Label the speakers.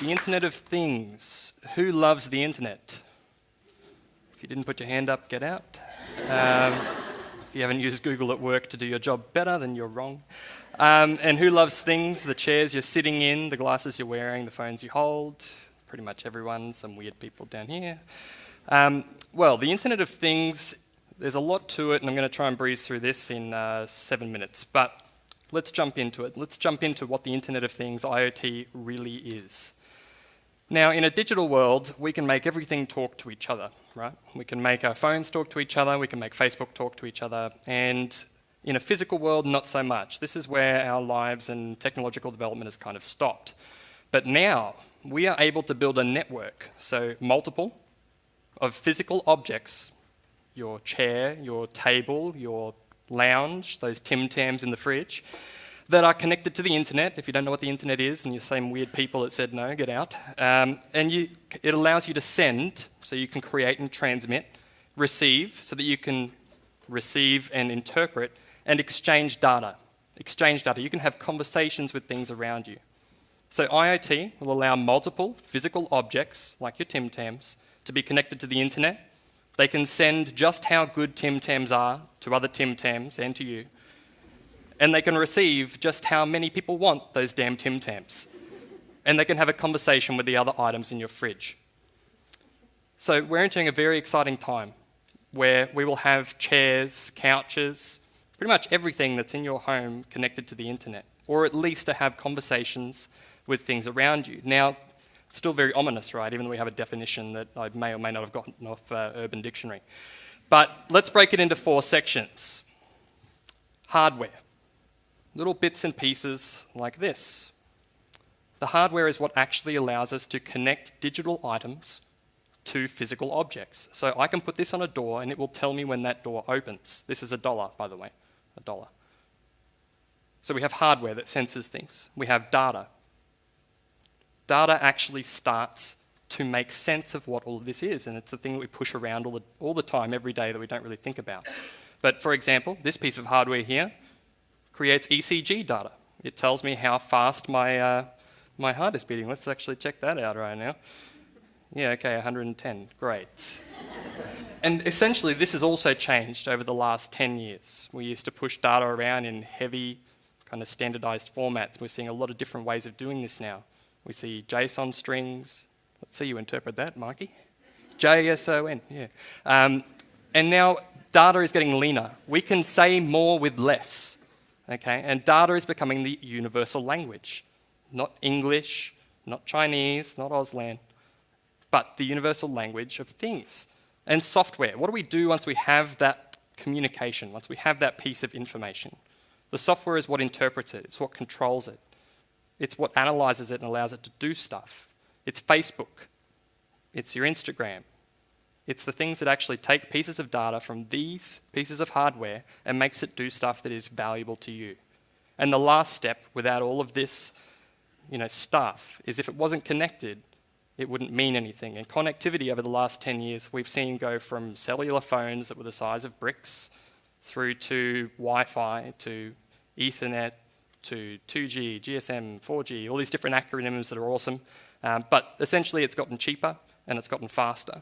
Speaker 1: The Internet of Things. Who loves the internet? If you didn't put your hand up, get out. If you haven't used Google at work to do your job better, then you're wrong. And who loves things? The chairs you're sitting in, the glasses you're wearing, the phones you hold. Pretty much everyone, some weird people down here. Well, the Internet of Things, there's a lot to it, and I'm going to try and breeze through this in 7 minutes. But let's jump into it. Let's jump into what the Internet of Things, IoT, really is. Now, in a digital world, we can make everything talk to each other, right? We can make our phones talk to each other, we can make Facebook talk to each other, and in a physical world, not so much. This is where our lives and technological development has kind of stopped. But now, we are able to build a network, so multiple, of physical objects, your chair, your table, your lounge, those Tim Tams in the fridge, that are connected to the internet. If you don't know what the internet is, and you're same weird people that said no, get out. It allows you to send, so you can create and transmit, receive, so that you can receive and interpret, and exchange data. Exchange data. You can have conversations with things around you. So IoT will allow multiple physical objects, like your Tim Tams, to be connected to the internet. They can send just how good Tim Tams are to other Tim Tams and to you. And they can receive just how many people want those damn Tim Tams. And they can have a conversation with the other items in your fridge. So we're entering a very exciting time where we will have chairs, couches, pretty much everything that's in your home connected to the internet, or at least to have conversations with things around you. Now, it's still very ominous, right? Even though we have a definition that I may or may not have gotten off Urban Dictionary. But let's break it into 4 sections. Hardware. Little bits and pieces like this. The hardware is what actually allows us to connect digital items to physical objects. So I can put this on a door and it will tell me when that door opens. This is $1, by the way, $1. So we have hardware that senses things. We have data. Data actually starts to make sense of what all of this is, and it's the thing that we push around all the time, every day, that we don't really think about. But for example, this piece of hardware here creates ECG data. It tells me how fast my heart is beating. Let's actually check that out right now. Yeah, okay, 110, great. And essentially, this has also changed over the last 10 years. We used to push data around in heavy, kind of standardized formats. We're seeing a lot of different ways of doing this now. We see JSON strings. Let's see you interpret that, Mikey. JSON, yeah. And now data is getting leaner. We can say more with less. Okay, and data is becoming the universal language. Not English, not Chinese, not Auslan, but the universal language of things. And software. What do we do once we have that communication, once we have that piece of information? The software is what interprets it. It's what controls it. It's what analyzes it and allows it to do stuff. It's Facebook. It's your Instagram. It's the things that actually take pieces of data from these pieces of hardware and makes it do stuff that is valuable to you. And the last step, without all of this stuff, is if it wasn't connected, it wouldn't mean anything. And connectivity over the last 10 years, we've seen go from cellular phones that were the size of bricks through to Wi-Fi, to Ethernet, to 2G, GSM, 4G, all these different acronyms that are awesome. But essentially, it's gotten cheaper and it's gotten faster.